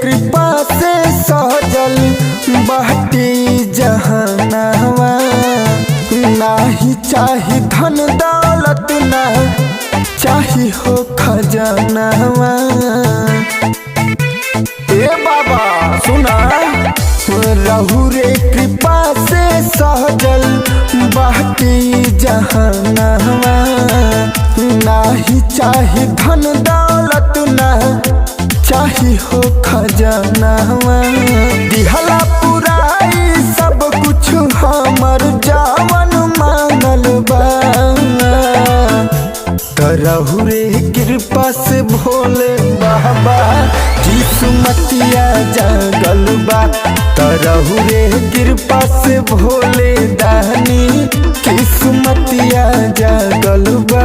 कृपा से सजल बाटी जहानवा। नाही चाही धन दौलत ना चाही हो खजानवा। ए बाबा सुना, रहु रे कृपा से सहजल बाटी जहानवा। नाही चाही धन दौलत ना चाही हो खजानवा। दिहला पुराई सब कुछ हमर जावन मांगल बा। रहु रे कृपा से भोले बाबा किस्मतिया जागल बा। रहु रे कृपा से भोले दानी किस्मतिया जागल बा।